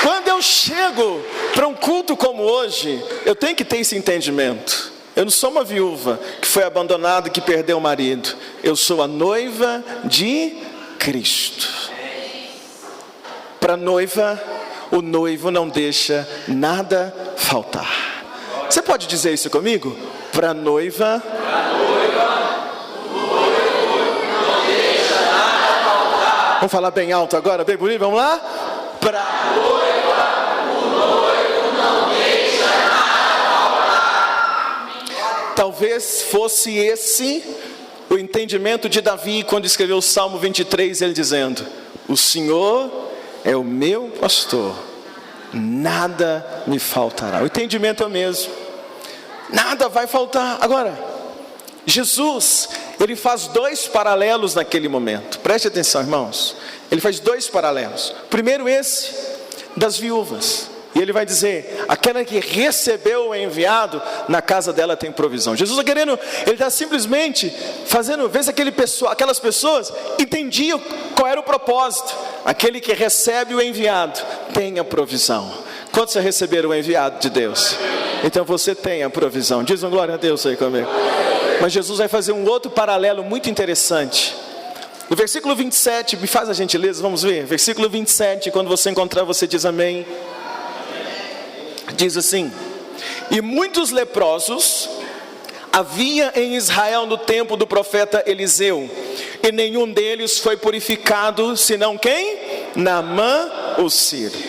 Quando eu chego para um culto como hoje, eu tenho que ter esse entendimento. Eu não sou uma viúva que foi abandonada, que perdeu o marido. Eu sou a noiva de Cristo. Para a noiva, o noivo não deixa nada faltar. Você pode dizer isso comigo? Para a noiva, o noivo não deixa nada faltar. Vamos falar bem alto agora, bem bonito, vamos lá? Para a noiva, o noivo não deixa nada faltar. Talvez fosse esse o entendimento de Davi quando escreveu o Salmo 23, ele dizendo: o Senhor é o meu pastor, nada me faltará. O entendimento é o mesmo, nada vai faltar. Agora, Jesus, ele faz dois paralelos naquele momento. Preste atenção, irmãos. Ele faz dois paralelos. Primeiro esse das viúvas. E ele vai dizer, aquela que recebeu o enviado, na casa dela tem provisão. Jesus está querendo, ele está simplesmente fazendo, vê se aquelas pessoas entendiam qual era o propósito. Aquele que recebe o enviado tem a provisão. Quantos já receberam o enviado de Deus? Então você tem a provisão. Diz um glória a Deus aí comigo. Mas Jesus vai fazer um outro paralelo muito interessante. No versículo 27, me faz a gentileza, vamos ver. Versículo 27, quando você encontrar, você diz amém. Diz assim: e muitos leprosos havia em Israel no tempo do profeta Eliseu, e nenhum deles foi purificado, senão quem? Naamã o sírio.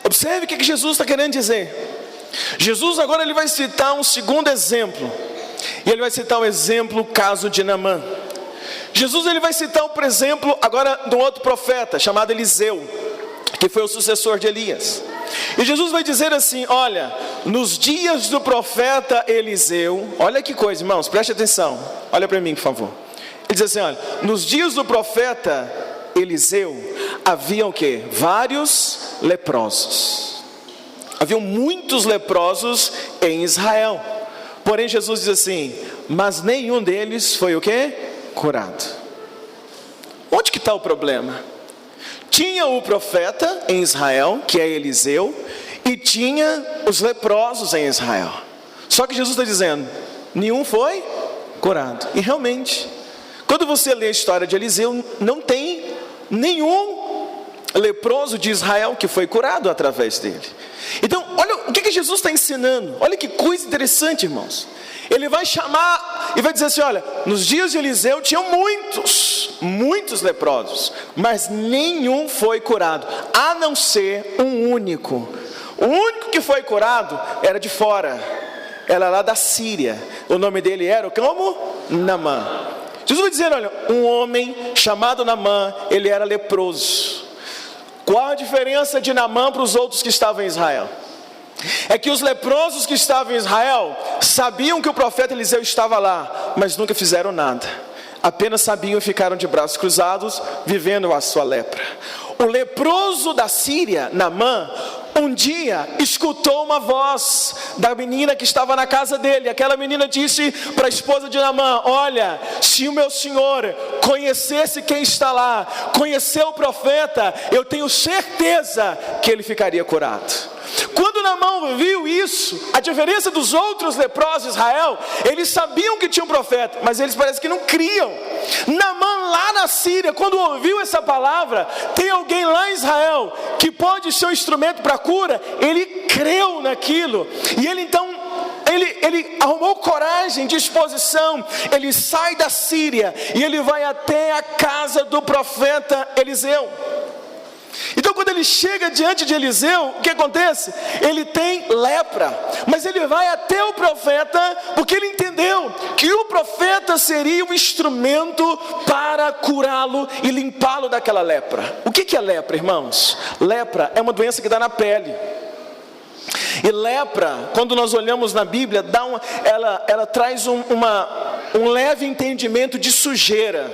Observe o que Jesus está querendo dizer. Jesus agora ele vai citar um segundo exemplo, e ele vai citar o exemplo, o caso de Naamã. Jesus ele vai citar por exemplo agora de um outro profeta chamado Eliseu, que foi o sucessor de Elias. E Jesus vai dizer assim: olha, nos dias do profeta Eliseu, olha que coisa, irmãos, preste atenção, olha para mim, por favor. Ele diz assim: olha, nos dias do profeta Eliseu, haviam o quê? Vários leprosos. Haviam muitos leprosos em Israel. Porém, Jesus diz assim: mas nenhum deles foi o quê? Curado. Onde que está o problema? Tinha o profeta em Israel, que é Eliseu, e tinha os leprosos em Israel. Só que Jesus está dizendo: nenhum foi curado. E realmente, quando você lê a história de Eliseu, não tem nenhum leproso de Israel que foi curado através dele. Então, olha o que Jesus está ensinando. Olha que coisa interessante, irmãos. Ele vai chamar e vai dizer assim: olha, nos dias de Eliseu tinham muitos leprosos, mas nenhum foi curado, a não ser um único. O único que foi curado era de fora, era lá da Síria. O nome dele era como? Naamã. Jesus vai dizer: olha, um homem chamado Naamã, ele era leproso. Qual a diferença de Naamã para os outros que estavam em Israel? É que os leprosos que estavam em Israel sabiam que o profeta Eliseu estava lá, mas nunca fizeram nada. Apenas sabiam e ficaram de braços cruzados, vivendo a sua lepra. O leproso da Síria, Naamã, um dia escutou uma voz da menina que estava na casa dele. Aquela menina disse para a esposa de Naamã: olha, se o meu senhor conhecesse quem está lá, conheceu o profeta, eu tenho certeza que ele ficaria curado. Quando Naamã viu isso, a diferença dos outros leprosos de Israel, eles sabiam que tinha um profeta, mas eles parecem que não criam. Naamã lá na Síria, quando ouviu essa palavra, tem alguém lá em Israel que pode ser um instrumento para a cura, ele creu naquilo. E ele então, ele arrumou coragem, disposição, ele sai da Síria e ele vai até a casa do profeta Eliseu. Então, quando ele chega diante de Eliseu, o que acontece? Ele tem lepra, mas ele vai até o profeta, porque ele entendeu que o profeta seria um instrumento para curá-lo e limpá-lo daquela lepra. O que é lepra, irmãos? Lepra é uma doença que dá na pele. E lepra, quando nós olhamos na Bíblia, ela traz um leve entendimento de sujeira.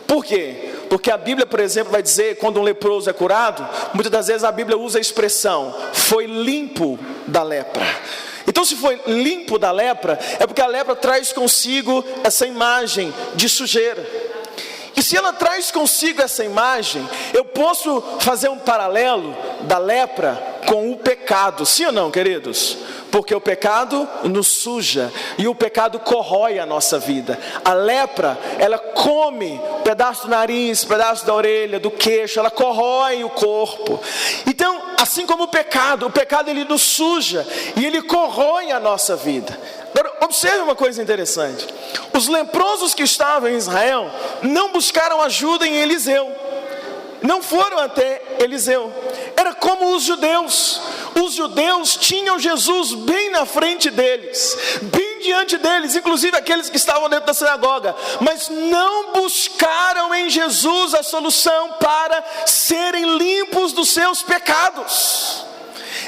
Por quê? Porque a Bíblia, por exemplo, vai dizer, quando um leproso é curado, muitas das vezes a Bíblia usa a expressão: foi limpo da lepra. Então, se foi limpo da lepra, é porque a lepra traz consigo essa imagem de sujeira. E se ela traz consigo essa imagem, eu posso fazer um paralelo da lepra com o pecado, sim ou não, queridos? Porque o pecado nos suja e o pecado corrói a nossa vida. A lepra, ela come pedaço do nariz, pedaço da orelha, do queixo, ela corrói o corpo. Então, assim como o pecado ele nos suja e ele corrói a nossa vida. Agora, observe uma coisa interessante: os leprosos que estavam em Israel não buscaram ajuda em Eliseu, não foram até Eliseu. Era como os judeus. Os judeus tinham Jesus bem na frente deles, bem diante deles, inclusive aqueles que estavam dentro da sinagoga, mas não buscaram em Jesus a solução para serem limpos dos seus pecados.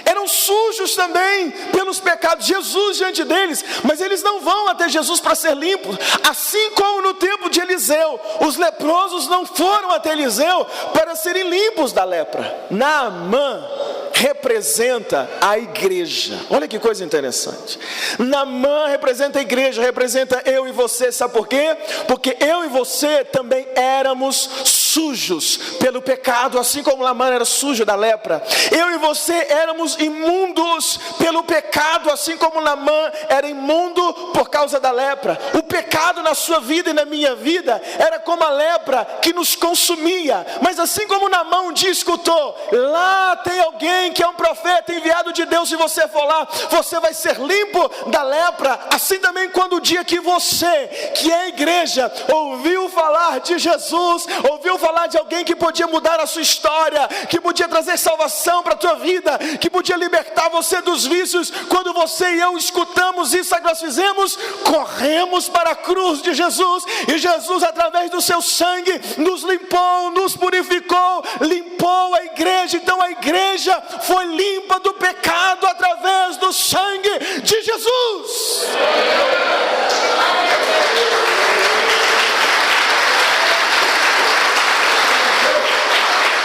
Eram sujos também pelos pecados, Jesus diante deles, mas eles não vão até Jesus para ser limpos. Assim como no tempo de Eliseu, os leprosos não foram até Eliseu para serem limpos da lepra. Naamã representa a igreja. Olha que coisa interessante. Naamã representa a igreja, representa eu e você. Sabe por quê? Porque eu e você também éramos sujos pelo pecado, assim como Naamã era sujo da lepra. Eu e você éramos imundos pelo pecado, assim como Naamã era imundo por causa da lepra. O pecado na sua vida e na minha vida era como a lepra que nos consumia. Mas assim como Naamã um dia escutou: lá tem alguém que é um profeta enviado de Deus, se você for lá, você vai ser limpo da lepra. Assim também, quando o dia que você, que é a igreja, ouviu falar de Jesus, ouviu ouviu falar de alguém que podia mudar a sua história, que podia trazer salvação para a tua vida, que podia libertar você dos vícios. Quando você e eu escutamos isso, sabe o que nós fizemos? Corremos para a cruz de Jesus, e Jesus, através do seu sangue, nos limpou, nos purificou, limpou a igreja. Então a igreja foi limpa do pecado através do sangue de Jesus.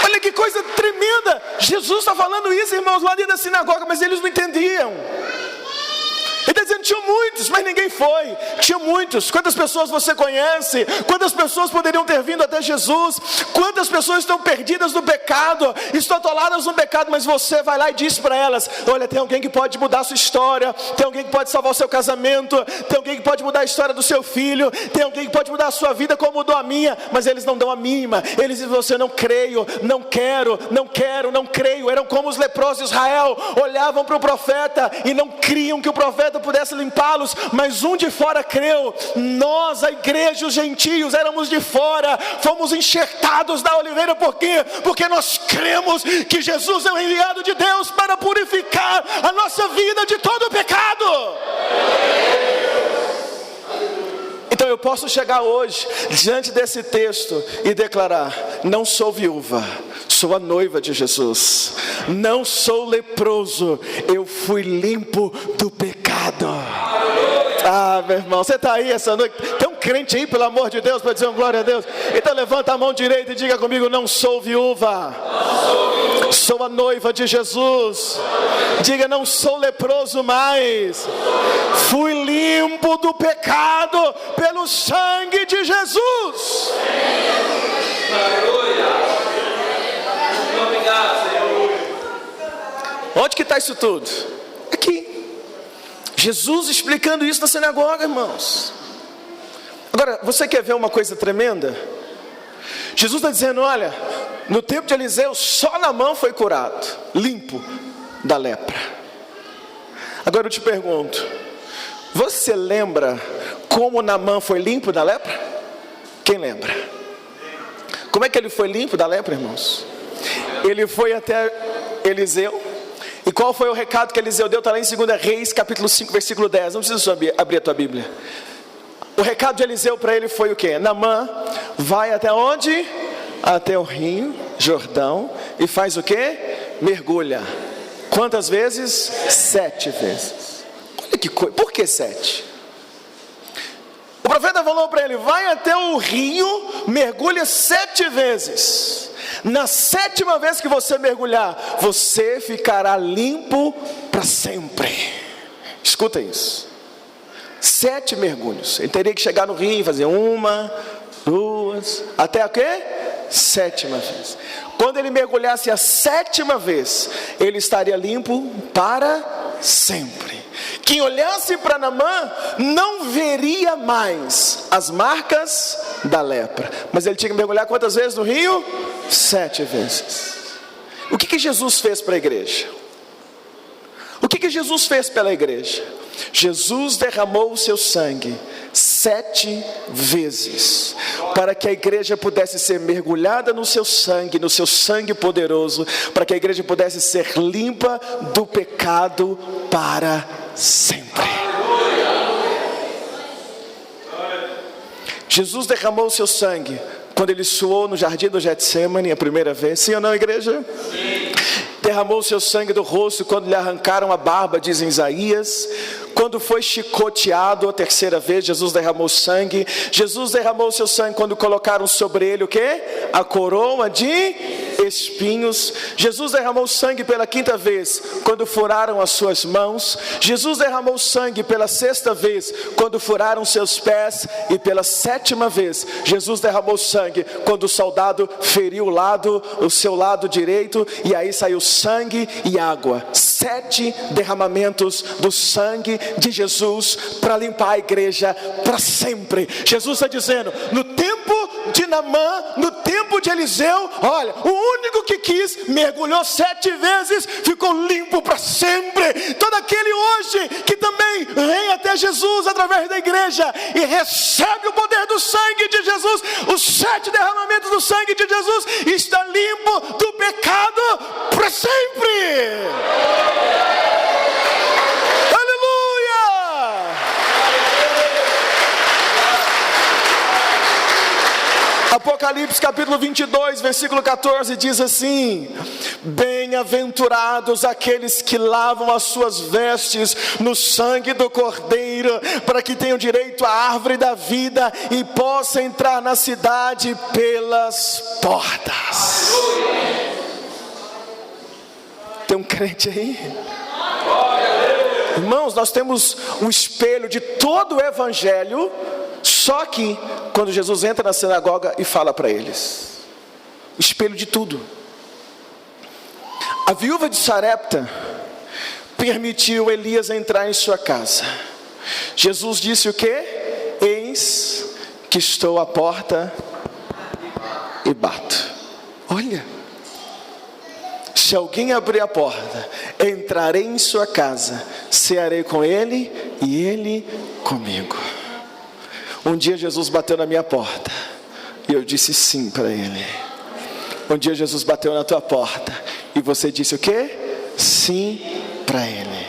Olha que coisa tremenda. Jesus está falando isso, irmãos, lá dentro da sinagoga, mas eles não entendiam. Ele está dizendo, tinha muitos, mas ninguém foi. Tinha muitos. Quantas pessoas você conhece? Quantas pessoas poderiam ter vindo até Jesus? Quantas pessoas estão perdidas no pecado, estão atoladas no pecado, mas você vai lá e diz para elas: olha, tem alguém que pode mudar a sua história, tem alguém que pode salvar o seu casamento, tem alguém que pode mudar a história do seu filho, tem alguém que pode mudar a sua vida como mudou a minha. Mas eles não dão a mínima. Eles dizem: você, não creio, não quero, não quero, não creio. Eram como os leprosos de Israel, olhavam para o profeta e não criam que o profeta pudesse limpá-los, mas um de fora creu. Nós, a igreja, os gentios, éramos de fora, fomos enxertados da oliveira. Por quê? Porque nós cremos que Jesus é o enviado de Deus para purificar a nossa vida de todo o pecado. Então eu posso chegar hoje diante desse texto e declarar: não sou viúva, sou a noiva de Jesus. Não sou leproso, eu fui limpo do pecado. Ah, meu irmão, você está aí essa noite? Tem um crente aí, pelo amor de Deus, para dizer uma glória a Deus? Então levanta a mão direita e diga comigo: não sou viúva, sou a noiva de Jesus. Diga: não sou leproso mais, fui limpo do pecado pelo sangue de Jesus. Onde que está isso tudo? Aqui. Jesus explicando isso na sinagoga, irmãos. Agora, você quer ver uma coisa tremenda? Jesus está dizendo: olha, no tempo de Eliseu, só Naamã foi curado, limpo da lepra. Agora eu te pergunto, você lembra como Naamã foi limpo da lepra? Quem lembra? Como é que ele foi limpo da lepra, irmãos? Ele foi até Eliseu. E qual foi o recado que Eliseu deu? Está lá em 2 Reis, capítulo 5, versículo 10. Não precisa abrir a tua Bíblia. O recado de Eliseu para ele foi o quê? Naamã, vai até onde? Até o rio Jordão. E faz o quê? Mergulha. Quantas vezes? 7 vezes. Olha que coisa. Por que 7? O profeta falou para ele: vai até o rio, mergulha 7 vezes. Na 7ª vez que você mergulhar, você ficará limpo para sempre. Escuta isso. 7 mergulhos. Ele teria que chegar no rio e fazer 1, 2, até o quê? 7ª vez. Quando ele mergulhasse a 7ª vez, ele estaria limpo para sempre. Quem olhasse para Naamã não veria mais as marcas da lepra. Mas ele tinha que mergulhar quantas vezes no rio? 7 vezes. O que Jesus fez para a igreja? O que Jesus fez pela igreja? Jesus derramou o seu sangue 7 vezes, para que a igreja pudesse ser mergulhada no seu sangue poderoso, para que a igreja pudesse ser limpa do pecado para sempre. Jesus derramou o seu sangue quando ele suou no jardim do Getsemane a primeira vez. Sim ou não, igreja? Sim. Derramou o seu sangue do rosto quando lhe arrancaram a barba, diz em Isaías. Quando foi chicoteado a 3ª vez, Jesus derramou sangue. Jesus derramou o seu sangue quando colocaram sobre ele o quê? A coroa de espinhos. Jesus derramou sangue pela 5ª vez, quando furaram as suas mãos. Jesus derramou sangue pela 6ª vez, quando furaram seus pés. E pela 7ª vez, Jesus derramou sangue quando o soldado feriu o seu lado direito, e aí saiu sangue e água. 7 derramamentos do sangue de Jesus para limpar a igreja para sempre. Jesus está dizendo: no tempo de Naamã, no tempo tempo de Eliseu, olha, o único que quis, mergulhou 7 vezes, ficou limpo para sempre. Todo aquele hoje que também vem até Jesus através da igreja e recebe o poder do sangue de Jesus, os 7 derramamentos do sangue de Jesus, está limpo do pecado para sempre. Apocalipse capítulo 22, versículo 14 diz assim: bem-aventurados aqueles que lavam as suas vestes no sangue do Cordeiro, para que tenham direito à árvore da vida e possam entrar na cidade pelas portas. Tem um crente aí? Irmãos, nós temos um espelho de todo o evangelho. Só que quando Jesus entra na sinagoga e fala para eles, o espelho de tudo. A viúva de Sarepta permitiu Elias entrar em sua casa. Jesus disse o quê? Eis que estou à porta e bato. Olha, se alguém abrir a porta, entrarei em sua casa, cearei com ele e ele comigo. Um dia Jesus bateu na minha porta e eu disse sim para ele. Um dia Jesus bateu na tua porta e você disse o quê? Sim para ele.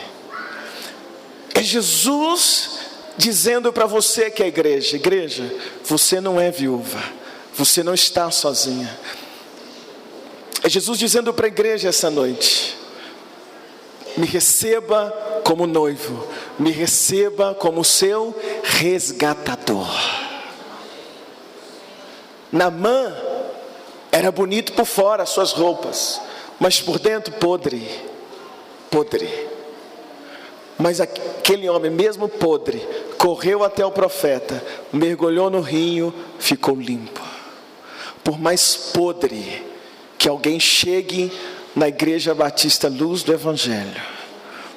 É Jesus dizendo para você que é igreja: igreja, você não é viúva, você não está sozinha. É Jesus dizendo para a igreja essa noite: me receba como noivo, me receba como seu resgatador. Naamã era bonito por fora, suas roupas, mas por dentro podre. Mas aquele homem, mesmo podre, correu até o profeta, mergulhou no rio, ficou limpo. Por mais podre que alguém chegue na Igreja Batista Luz do Evangelho,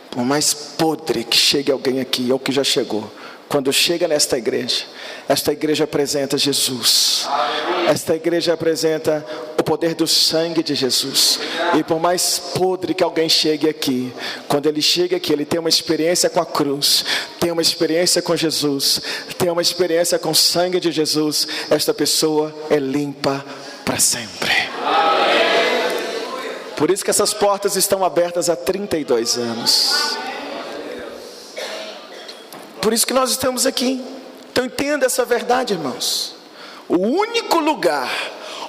por mais podre que chegue alguém aqui, ou que já chegou, quando chega nesta igreja, esta igreja apresenta Jesus. Esta igreja apresenta o poder do sangue de Jesus. E por mais podre que alguém chegue aqui, quando ele chega aqui, ele tem uma experiência com a cruz, tem uma experiência com Jesus, tem uma experiência com o sangue de Jesus. Esta pessoa é limpa para sempre. Por isso que essas portas estão abertas há 32 anos. Por isso que nós estamos aqui. Então entenda essa verdade, irmãos. O único lugar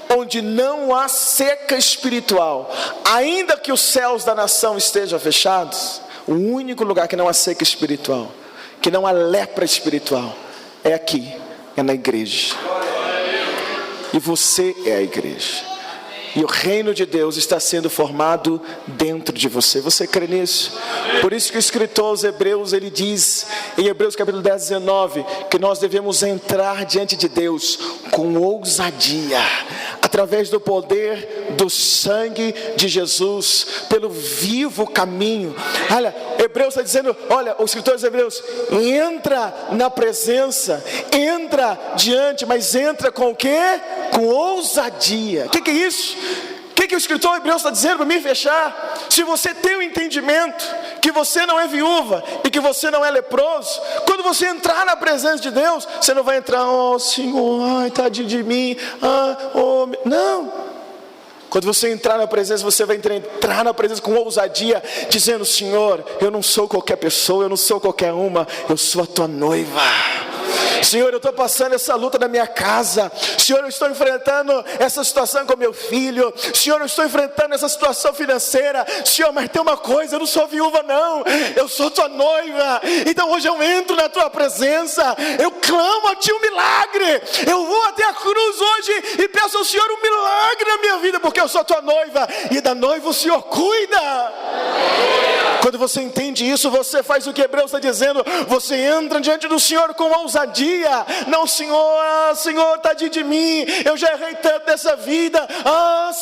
onde não há seca espiritual, ainda que os céus da nação estejam fechados, o único lugar que não há seca espiritual, que não há lepra espiritual, é aqui, é na igreja. E você é a igreja. E o reino de Deus está sendo formado dentro de você. Você crê nisso? Por isso que o escritor aos Hebreus, ele diz em Hebreus capítulo 10, 19, que nós devemos entrar diante de Deus com ousadia, através do poder do sangue de Jesus, pelo vivo caminho. Olha, Hebreus está dizendo, olha, o escritor dos Hebreus, entra na presença, entra diante, mas entra com o quê? Com ousadia. O que é isso? O que o escritor Hebreus está dizendo para me fechar? Se você tem o entendimento que você não é viúva e que você não é leproso, quando você entrar na presença de Deus, você não vai entrar, oh Senhor, ai tadinho de mim, não. Quando você entrar na presença, você vai entrar na presença com ousadia, dizendo: Senhor, eu não sou qualquer pessoa, eu não sou qualquer uma, eu sou a tua noiva. Senhor, eu estou passando essa luta na minha casa. Senhor, eu estou enfrentando essa situação com meu filho. Senhor, eu estou enfrentando essa situação financeira. Senhor, mas tem uma coisa, eu não sou viúva não, eu sou tua noiva. Então hoje eu entro na tua presença, eu clamo a ti um milagre. Eu vou até a cruz hoje e peço ao Senhor um milagre na minha vida, porque eu sou tua noiva, e da noiva o Senhor cuida. Quando você entende isso, você faz o que Hebreus está dizendo. Você entra diante do Senhor com ousadia. Não, Senhor, Senhor, tadinho de mim, eu já errei tanto nessa vida.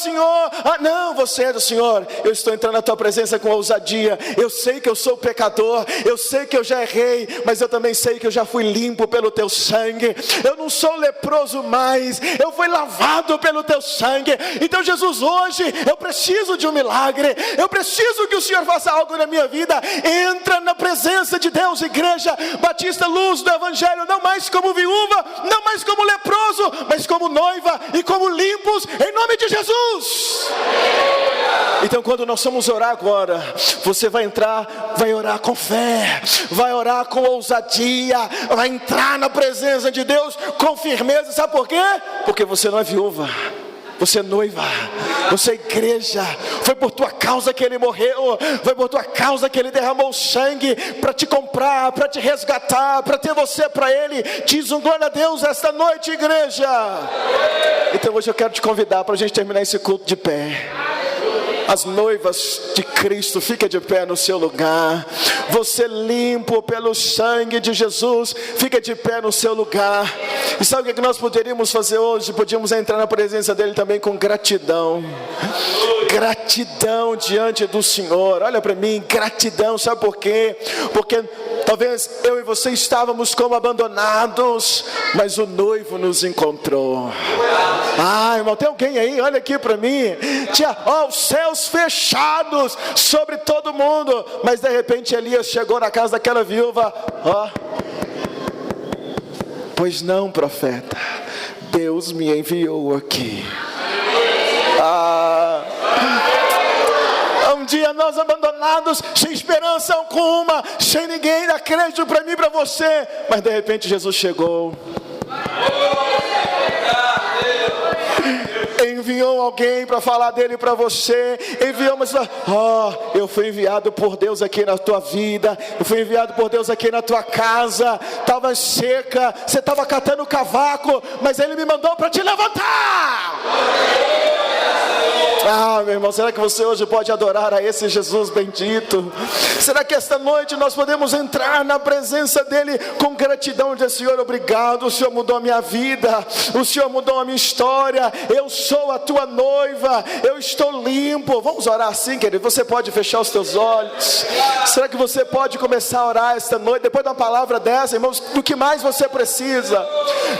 Senhor, não, você é do Senhor. Eu estou entrando na tua presença com ousadia. Eu sei que eu sou pecador, eu sei que eu já errei, mas eu também sei que eu já fui limpo pelo teu sangue. Eu não sou leproso mais, eu fui lavado pelo teu sangue. Então, Jesus, hoje eu preciso de um milagre, eu preciso que o Senhor faça algo na minha vida. Entra na presença de Deus, Igreja Batista Luz do Evangelho, não mais como viúva, não mais como leproso, mas como noiva e como limpos, em nome de Jesus. Então, quando nós vamos orar agora, você vai entrar, vai orar com fé, vai orar com ousadia, vai entrar na presença de Deus com firmeza. Sabe por quê? Porque você não é viúva, você é noiva, você é igreja. Foi por tua causa que Ele morreu, foi por tua causa que Ele derramou sangue para te comprar, para te resgatar, para ter você para Ele. Diz um glória a Deus esta noite, igreja. Então hoje eu quero te convidar para a gente terminar esse culto de pé. As noivas de Cristo, fica de pé no seu lugar. Você limpo pelo sangue de Jesus, fica de pé no seu lugar. E sabe o que nós poderíamos fazer hoje? Podíamos entrar na presença dele também com gratidão. Gratidão diante do Senhor. Olha para mim, gratidão. Sabe por quê? Porque talvez eu e você estávamos como abandonados, mas o noivo nos encontrou. Irmão, tem alguém aí? Olha aqui para mim. Tinha os céus fechados sobre todo mundo, mas de repente Elias chegou na casa daquela viúva. Pois não, profeta, Deus me enviou aqui. Um dia nós abandonados, sem esperança alguma, sem ninguém dar crédito para mim e para você, mas de repente Jesus chegou. Enviou alguém para falar dele para você. Enviou, mas eu fui enviado por Deus aqui na tua vida, eu fui enviado por Deus aqui na tua casa. Estava seca, você estava catando cavaco, mas Ele me mandou para te levantar. Meu irmão, será que você hoje pode adorar a esse Jesus bendito? Será que esta noite nós podemos entrar na presença dele com gratidão e dizer: Senhor, obrigado, o Senhor mudou a minha vida, o Senhor mudou a minha história, eu sou a tua noiva, eu estou limpo. Vamos orar assim, querido? Você pode fechar os teus olhos. Será que você pode começar a orar esta noite, depois de uma palavra dessa, irmãos? Do que mais você precisa?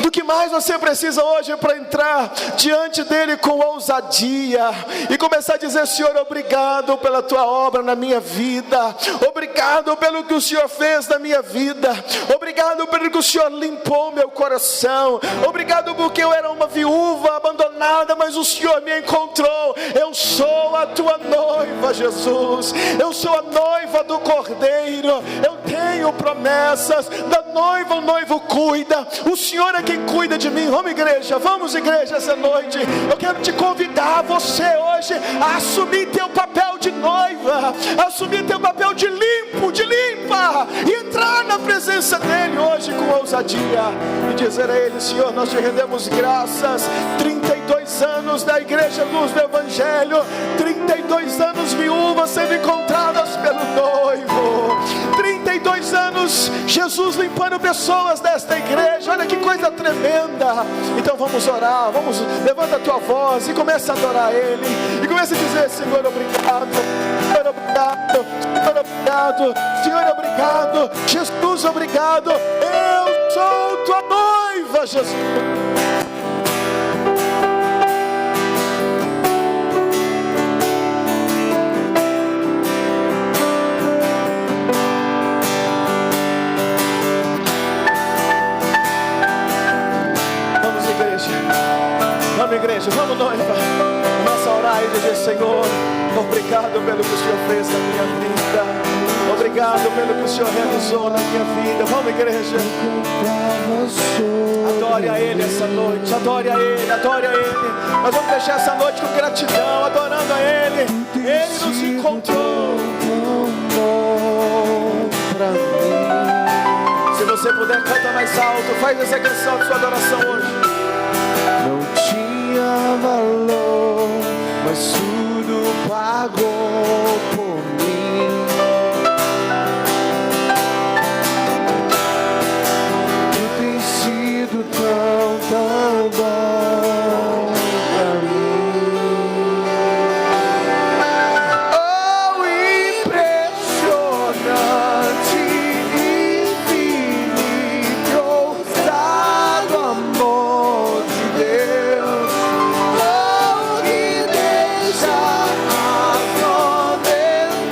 Do que mais você precisa hoje para entrar diante dele com ousadia e começar a dizer: Senhor, obrigado pela tua obra na minha vida, obrigado pelo que o Senhor fez na minha vida, obrigado pelo que o Senhor limpou meu coração, obrigado porque eu era uma viúva abandonada, mas o Senhor me encontrou. Eu sou a tua noiva, Jesus, eu sou a noiva do Cordeiro, eu tenho promessas da noiva, o noivo cuida, o Senhor é quem cuida de mim. Vamos, igreja, essa noite eu quero te convidar, você hoje, a assumir teu papel de noiva, assumir teu papel de limpa, e entrar na presença dele hoje com ousadia e dizer a ele: Senhor, nós te rendemos graças. 32 anos da Igreja Luz do Evangelho, 32 anos viúvas sendo encontradas pelo noivo, 32 anos Jesus limpando pessoas desta igreja. Olha que coisa tremenda. Então vamos orar, levanta a tua voz e começa a adorar ele, e começa a dizer: Senhor, obrigado, Senhor, obrigado, Senhor, obrigado, Senhor, obrigado, Jesus, obrigado, eu sou tua noiva, Jesus. Igreja, vamos, noiva, começa a orar e dizer: Senhor, obrigado pelo que o Senhor fez na minha vida, obrigado pelo que o Senhor realizou na minha vida. Vamos, igreja, adore a Ele essa noite, adore a Ele, adore a Ele. Nós vamos fechar essa noite com gratidão, adorando a Ele. Ele nos encontrou. Se você puder, canta mais alto, faz essa canção de sua adoração hoje. Não tinha valor, mas tudo pagou por mim. Tu tens sido tão bom pra mim.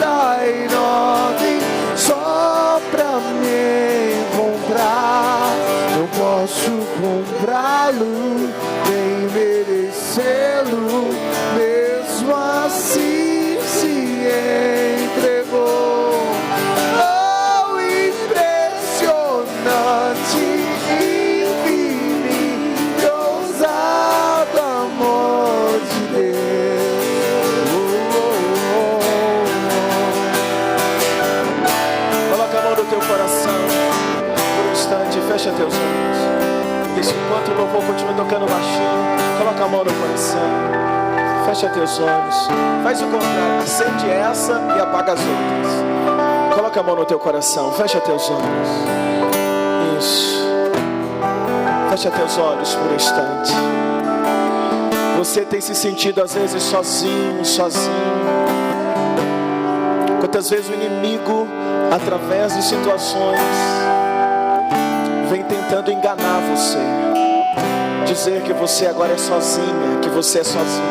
99 só pra me encontrar. Não posso comprá-lo, nem merecê-lo, mesmo assim se entregou. Oh, impressionante, infinito, ousado amor de Deus. Coloca a mão no teu coração por um instante, fecha teus olhos. Isso, enquanto o louvor continua tocando baixinho, coloca a mão no coração, fecha teus olhos, faz o contrário, acende essa e apaga as outras. Coloca a mão no teu coração, fecha teus olhos. Isso, fecha teus olhos por um instante. Você tem se sentido às vezes sozinho, sozinho. Quantas vezes o inimigo, através de situações, vem tentando enganar você, dizer que você agora é sozinha, que você é sozinho,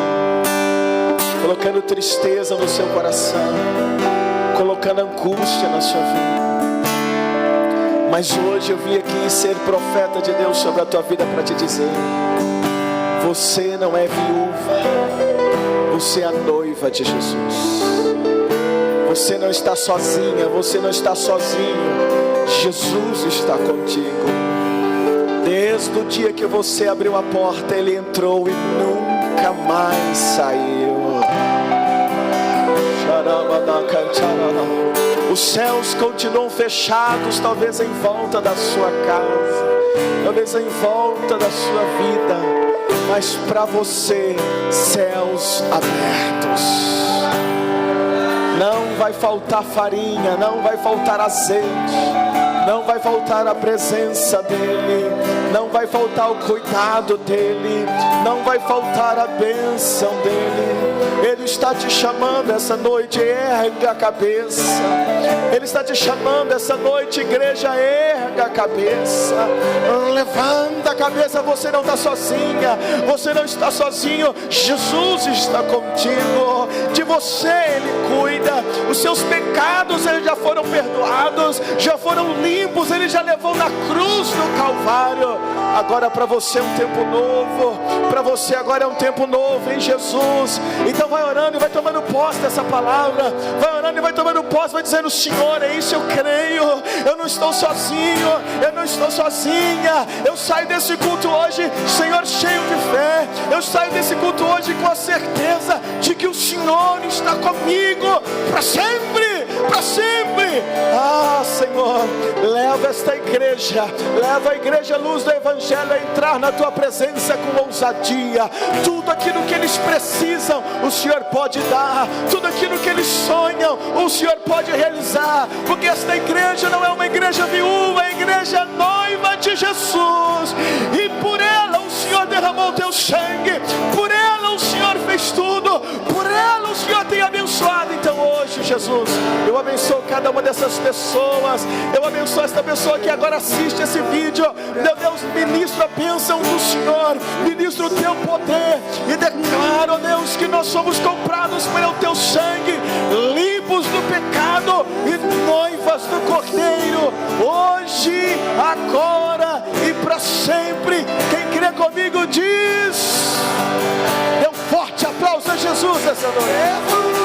colocando tristeza no seu coração, colocando angústia na sua vida. Mas hoje eu vim aqui ser profeta de Deus sobre a tua vida para te dizer: você não é viúva, você é a noiva de Jesus. Você não está sozinha, você não está sozinho. Jesus está contigo. Desde o dia que você abriu a porta, Ele entrou e nunca mais saiu. Os céus continuam fechados, talvez em volta da sua casa, talvez em volta da sua vida, mas para você, céus abertos. Não vai faltar farinha, não vai faltar azeite, não vai faltar a presença dEle, não vai faltar o cuidado dEle, não vai faltar a bênção dEle. Ele está te chamando essa noite, erga a cabeça. Ele está te chamando essa noite, igreja, erga a cabeça. Levanta a cabeça, você não está sozinha, você não está sozinho. Jesus está contigo, de você Ele cuida. Os seus pecados Ele já foram perdoados, já foram limpos, Ele já levou na cruz do Calvário. Agora para você é um tempo novo, para você agora é um tempo novo em Jesus. Então vai orando e vai tomando posse dessa palavra, vai orando e vai tomando posse, vai dizendo: Senhor, é isso, eu creio, eu não estou sozinho, eu não estou sozinha. Eu saio desse culto hoje, Senhor, cheio de fé. Eu saio desse culto hoje com a certeza de que o Senhor está comigo para sempre, para sempre. Ah, Senhor, leva esta igreja, leva a igreja Luz do Evangelho a entrar na tua presença com ousadia. Tudo aquilo que eles precisam, o Senhor pode dar. Tudo aquilo que eles sonham, o Senhor pode realizar. Porque esta igreja não é uma igreja viúva, é a igreja noiva de Jesus. E por ela o Senhor derramou o teu sangue, por ela o Senhor fez tudo, por ela o Senhor tem abençoado. Então hoje, Jesus, eu abençoo cada uma dessas pessoas. Eu abençoo esta pessoa que agora assiste esse vídeo. Meu Deus, ministro a bênção do Senhor, ministro o teu poder, e declaro, Deus, que nós somos comprados pelo teu sangue, limpos do pecado e noivas do Cordeiro, hoje, agora e para sempre. Quem crê comigo diz: dê um forte aplauso a Jesus essa noite.